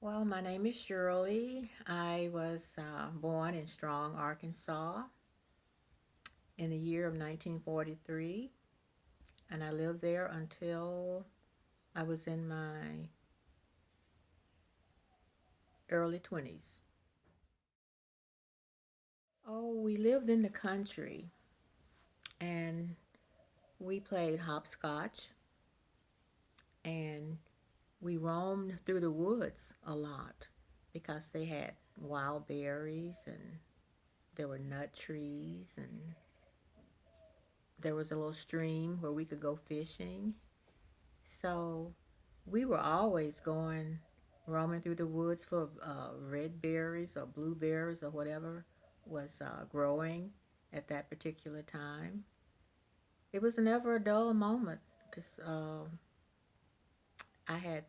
Well, my name is Shirley. I was born in Strong, Arkansas in the year of 1943, and I lived there until I was in my early 20s. Oh, we lived in the country and we played hopscotch and we roamed through the woods a lot because they had wild berries and there were nut trees and there was a little stream where we could go fishing. So we were always going roaming through the woods for red berries or blueberries or whatever was growing at that particular time. It was never a dull moment because I had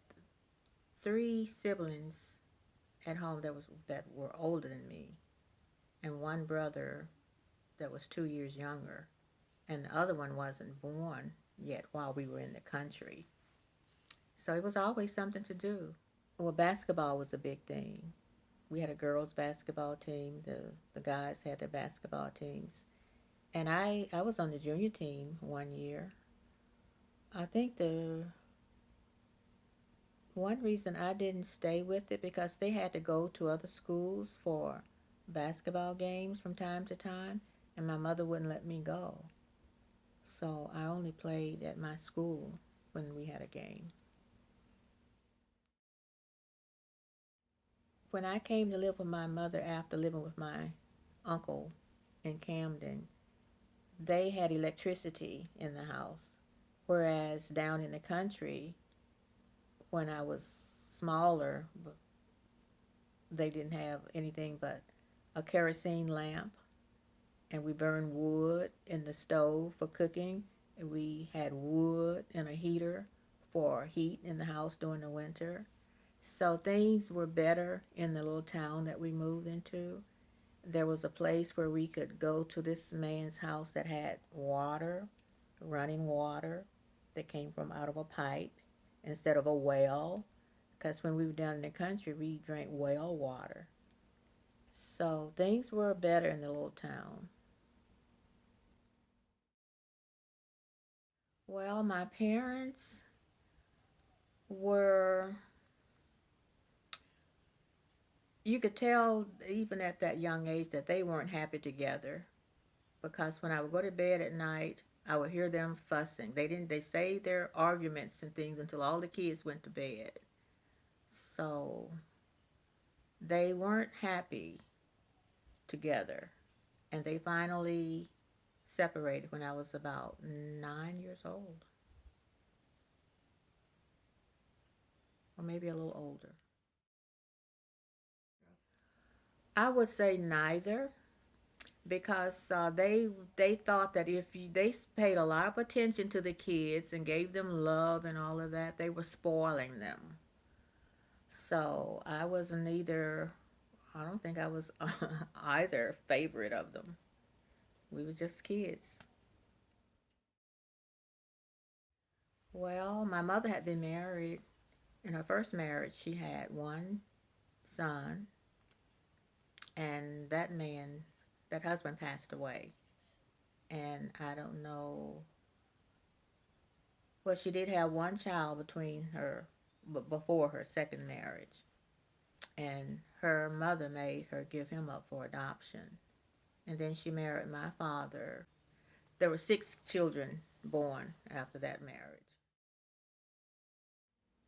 three siblings at home that were older than me, and one brother that was 2 years younger, and the other one wasn't born yet while we were in the country. So it was always something to do. Well, basketball was a big thing. We had a girls' basketball team. The guys had their basketball teams, and I was on the junior team one year. I think the one reason I didn't stay with it because they had to go to other schools for basketball games from time to time, and my mother wouldn't let me go. So I only played at my school when we had a game. When I came to live with my mother after living with my uncle in Camden, they had electricity in the house. Whereas down in the country, when I was smaller, they didn't have anything but a kerosene lamp, and we burned wood in the stove for cooking, and we had wood in a heater for heat in the house during the winter. So things were better in the little town that we moved into. There was a place where we could go to this man's house that had water, running water that came from out of a pipe instead of a well. Because when we were down in the country, we drank well water. So things were better in the little town. Well, my parents were, you could tell even at that young age that they weren't happy together because when I would go to bed at night, I would hear them fussing. They saved their arguments and things until all the kids went to bed. So they weren't happy together. And they finally separated when I was about 9 years old, or maybe a little older. I would say neither because they thought that if they paid a lot of attention to the kids and gave them love and all of that, they were spoiling them. So I wasn't either. I don't think I was either favorite of them. We were just kids. Well, my mother had been married. In her first marriage, she had one son, and that husband passed away. And I don't know. Well, she did have one child between her, before her second marriage, and her mother made her give him up for adoption. And then she married my father. There were six children born after that marriage.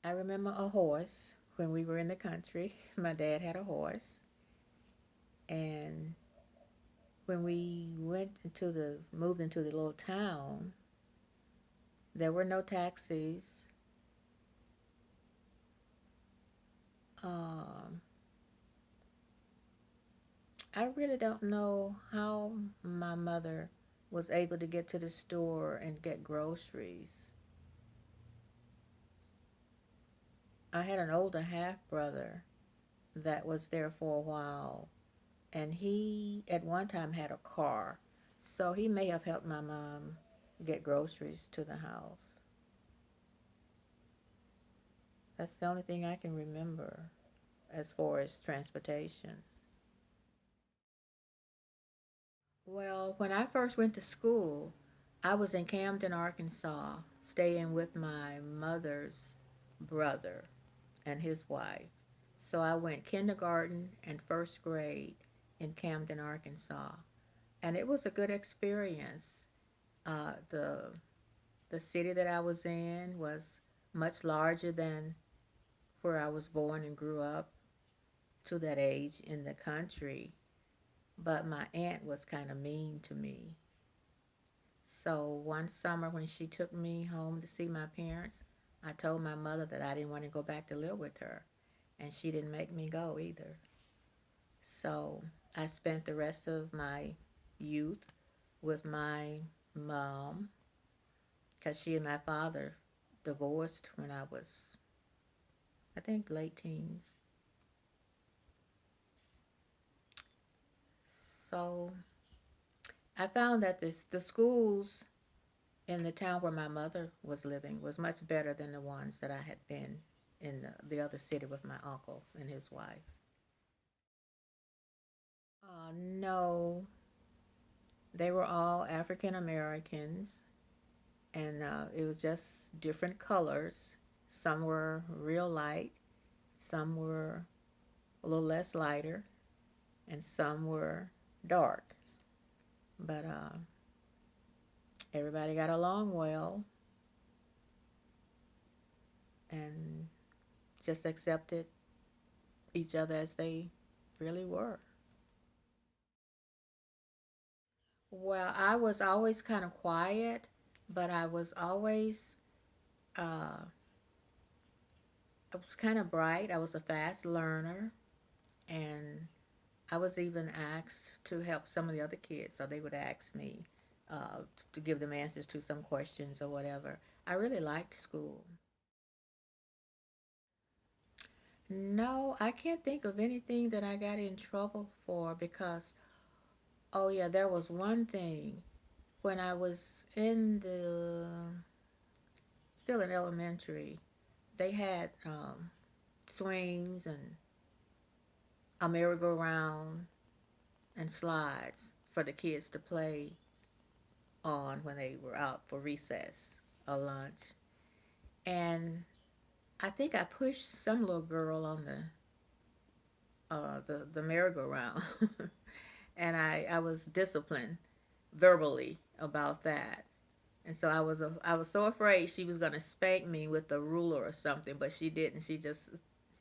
I remember a horse when we were in the country. My dad had a horse, and when we moved into the little town, there were no taxis. Um, I really don't know how my mother was able to get to the store and get groceries. I had an older half brother that was there for a while, and he at one time had a car, so he may have helped my mom get groceries to the house. That's the only thing I can remember. as far as transportation. Well, when I first went to school, I was in Camden, Arkansas, staying with my mother's brother and his wife. So I went kindergarten and first grade in Camden, Arkansas, and it was a good experience. The city that I was in was much larger than where I was born and grew up to that age in the country. But my aunt was kind of mean to me. So one summer when she took me home to see my parents, I told my mother that I didn't want to go back to live with her. And she didn't make me go either. So I spent the rest of my youth with my mom because she and my father divorced when I was, I think, late teens. So I found that the schools in the town where my mother was living was much better than the ones that I had been in the other city with my uncle and his wife. No, they were all African Americans, and it was just different colors. Some were real light, some were a little less lighter, and some were dark. But everybody got along well and just accepted each other as they really were. Well, I was always kind of quiet, but uh, I was kind of bright. I was a fast learner, and I was even asked to help some of the other kids. So they would ask me to give them answers to some questions or whatever. I really liked school. No, I can't think of anything that I got in trouble for because, oh yeah, there was one thing when I was still in elementary. They had swings and a merry-go-round and slides for the kids to play on when they were out for recess or lunch. And I think I pushed some little girl on the merry-go-round, and I was disciplined verbally about that. And so I was so afraid she was gonna spank me with a ruler or something, but she didn't. She just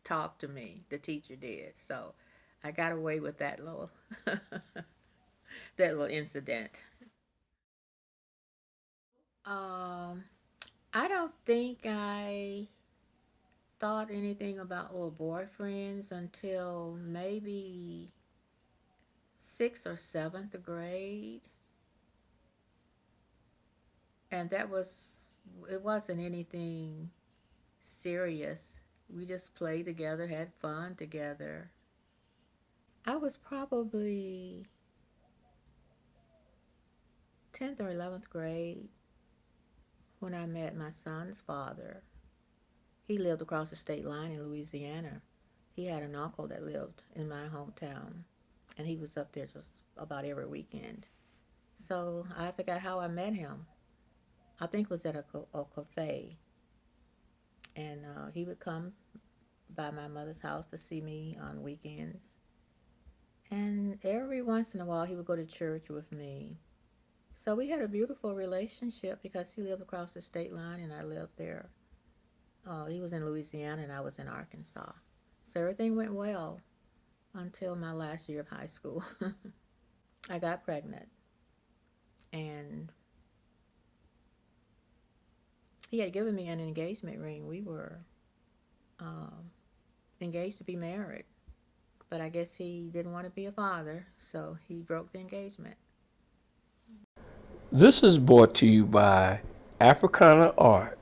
talked to me. The teacher did. So I got away with that little that little incident. Um, I don't think I thought anything about little boyfriends until maybe sixth or seventh grade, and it wasn't anything serious. We just played together, had fun together. I was probably 10th or 11th grade when I met my son's father. He lived across the state line in Louisiana. He had an uncle that lived in my hometown, and he was up there just about every weekend. So I forgot how I met him. I think it was at a cafe, and he would come by my mother's house to see me on weekends. And every once in a while, he would go to church with me. So we had a beautiful relationship because he lived across the state line and I lived there. He was in Louisiana and I was in Arkansas. So everything went well until my last year of high school. I got pregnant and he had given me an engagement ring. We were um, engaged to be married, but I guess he didn't want to be a father, so he broke the engagement. This is brought to you by Africana Art.